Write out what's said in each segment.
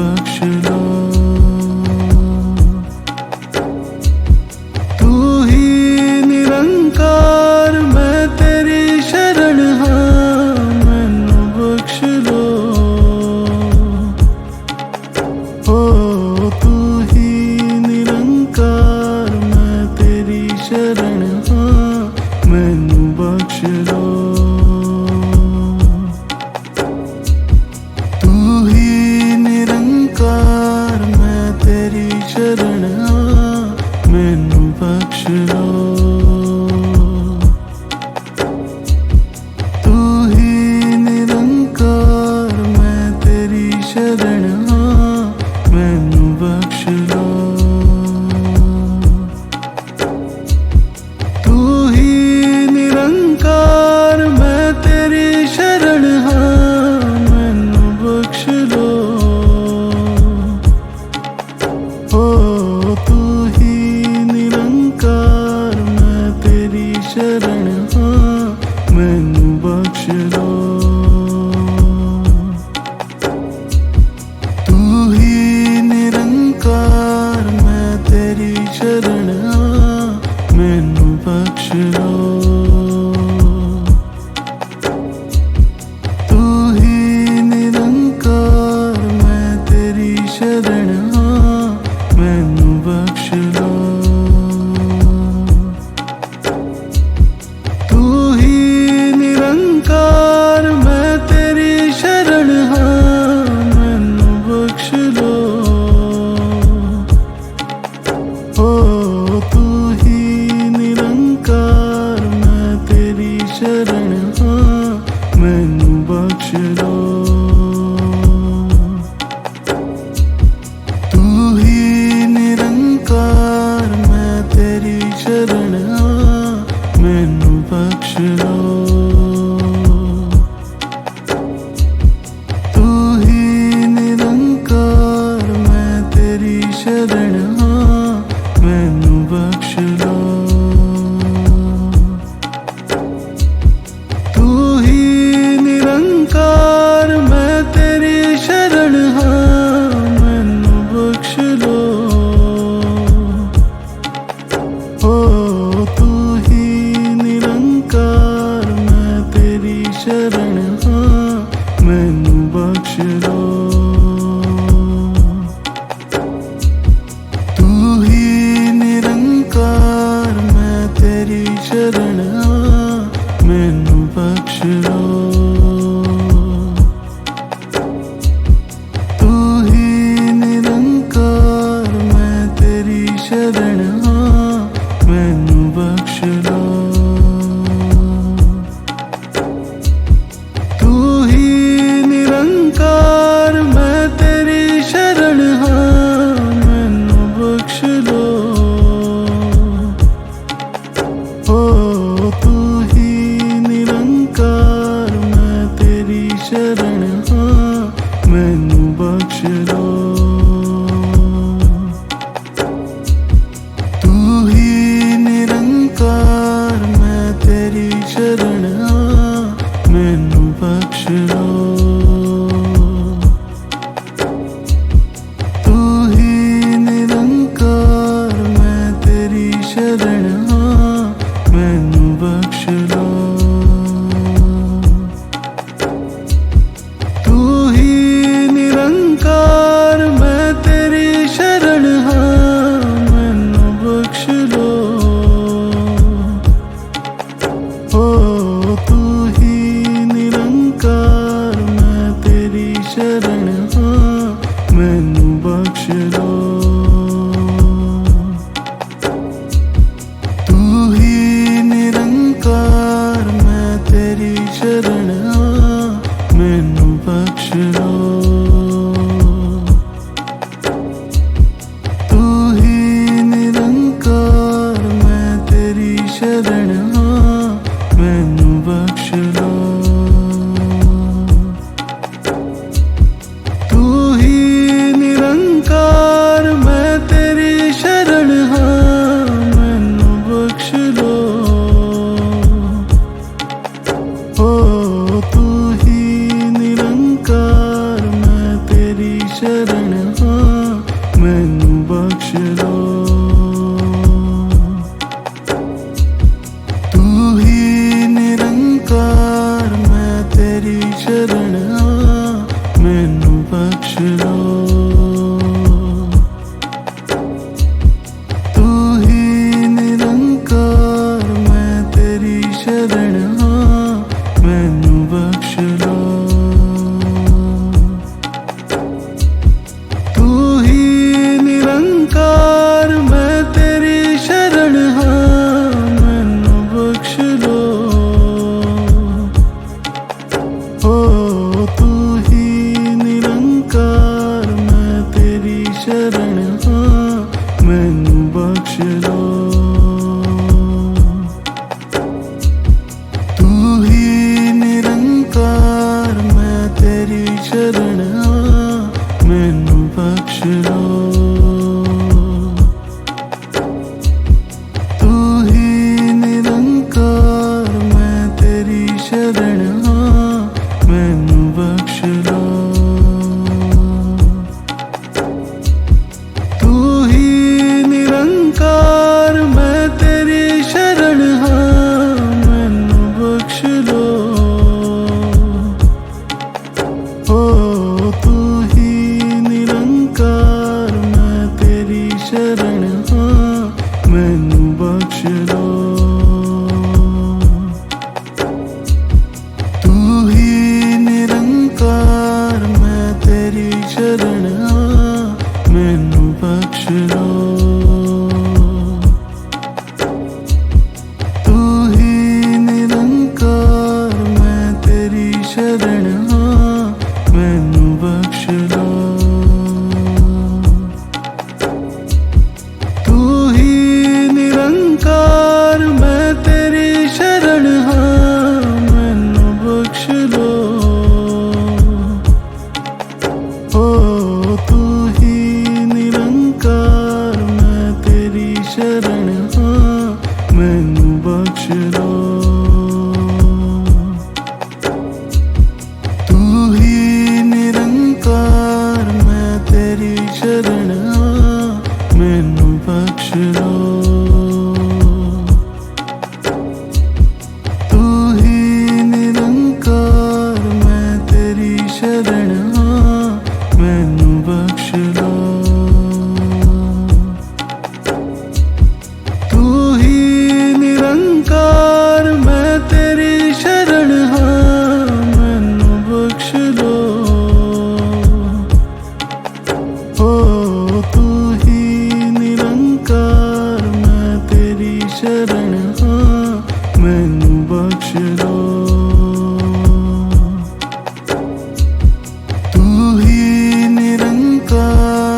बख्श लो। तू ही निरंकार मैं तेरी शरण हाँ, मैनू बख्श लो। ओ तू ही निरंकार मैं तेरी शरण हाँ, मैनू बख्श लो। तू ही निरंकार मैं तेरी शरण हाँ, मैनू बख्श लो। तू ही निरंकार मैं तेरी शरण हाँ, मैं शरण हाँ मैनू बख्श लो। तू ही निरंकार मैं तेरी शरण हाँ मैनू बख्श लो। तू ही निरंकार मैं तेरी शरण हाँ मैनू बख्श लो। तू ही निरंकार मैं तेरी शरण हाँ मैनू बख्श लो। ओ तू ही निरंकार मैं तेरी शरण हाँ मैनू बख्श लो। तू ही निरंकार मैं तेरी शरण हाँ मैनू बख्श लो। तू ही निरंकार मैं तेरी शरण हाँ मैनू बख्श लो। तू ही निरंकार मैं तेरी शरण हाँ मैनू बख्श लो। ओ तू ही निरंकार मैं तेरी शरण हाँ मैनू बख्श लो। तू ही निरंकार मैं तेरी शरण हाँ मैनू बख्श लो। तू ही निरंकार मैं तेरी शरण हाँ मैनू बख्श लो। तू ही निरंकार मैं तेरी शरण हाँ मैनू बख्श लो। ओ तू ही निरंकार मैं तेरी शरण हाँ मैनू बख्श लो। तू ही निरंकार मैं तेरी शरण हाँ मैनू बख्श लो। तू ही निरंकार मैं तेरी शरण हाँ मैनू बख्श लो। तू ही निरंकार मैं तेरी शरण हाँ मैनू बख्श लो। ओ तू ही निरंकार मैं तेरी शरण हाँ मैनू बख्श लो। तू ही निरंकार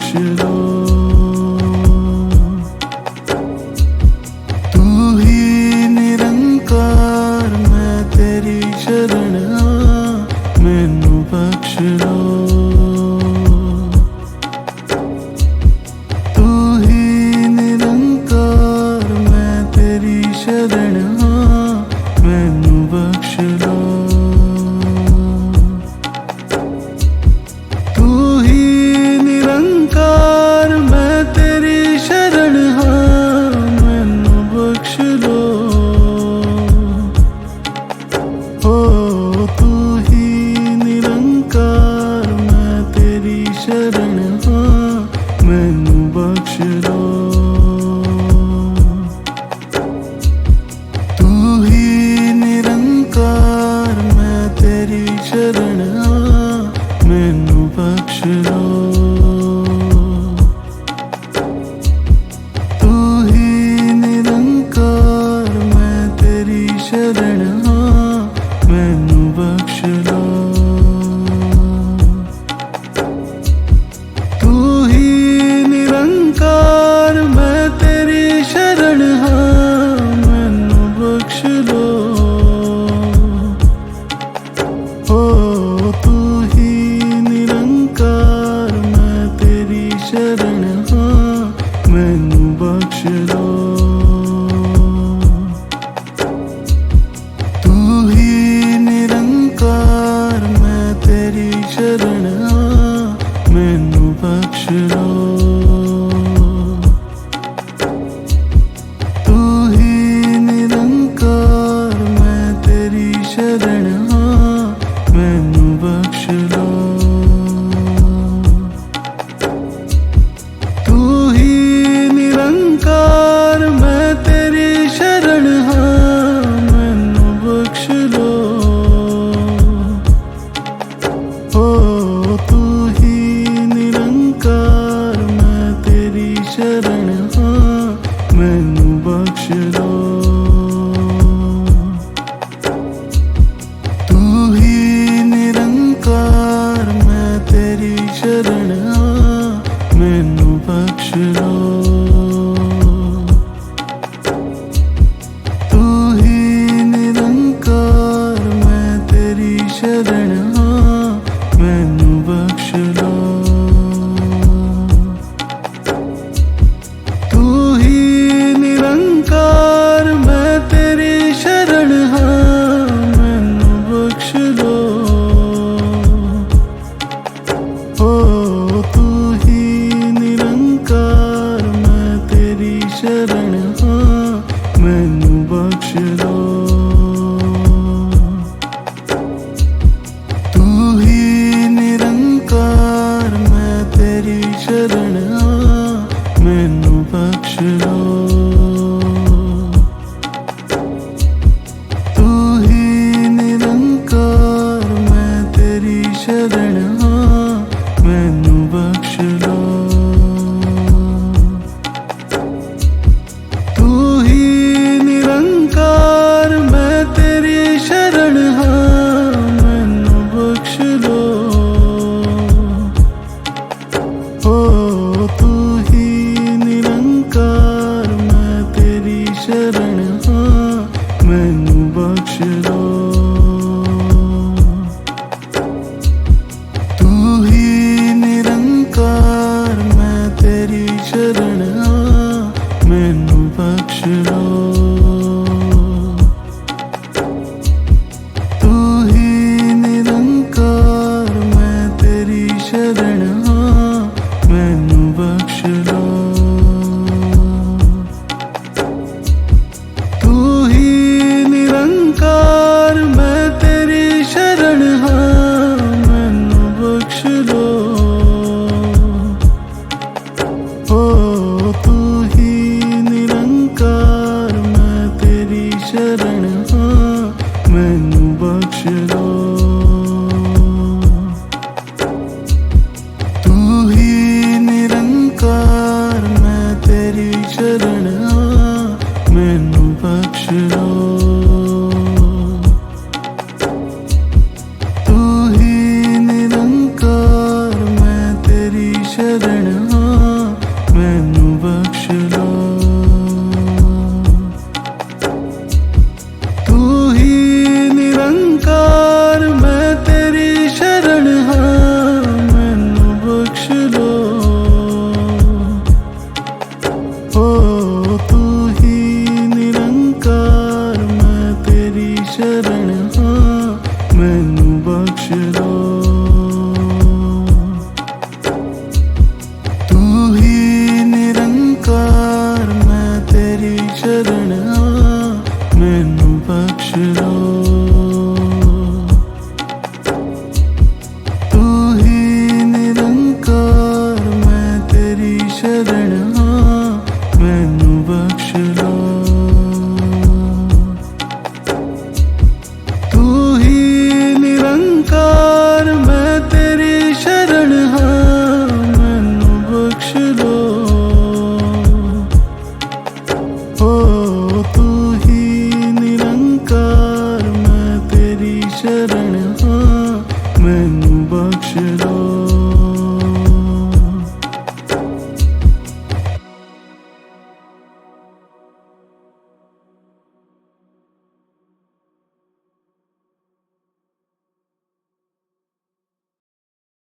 बख्श लो। तू ही निरंकार मैं तेरी शरण मैनू बख्श लो। तू ही निरंकार मैं तेरी शरण मैनू बख्श लो। तू ही निरंकार मैं तेरी शरण मैनू बख्श लो। ओ तू ही निरंकार मैं तेरी शरण मैनू बख्श लो। तू ही निरंकार मैं तेरी शरण मैनू बख्श लो। तू ही निरंकार मैं तेरी शरण मैनू बख्श लो। तू ही निरंकार मैं तेरी शरण मैनू बख्श लो। ओ तू ही निरंकार मैं तेरी शरण मैनू बख्श लो। तू ही निरंकार मैं तेरी शरण मैनू बख्श लो। तू ही निरंकार मैं तेरी शरण मैनू बख्श लो। तू ही निरंकार मैं तेरी शरण मैनू बख्श लो। ओ तू ही निरंकार मैं तेरी शरण मैनू बख्श लो। तू ही निरंकार मैं तेरी शरण मैनू बख्श लो। तू ही निरंकार मैं तेरी शरण मैनू बख्श लो। तू ही निरंकार मैं तेरी शरण मैनू बख्श लो। ओ तू ही निरंकार मैं शरण आ, मैनू बख्श लो।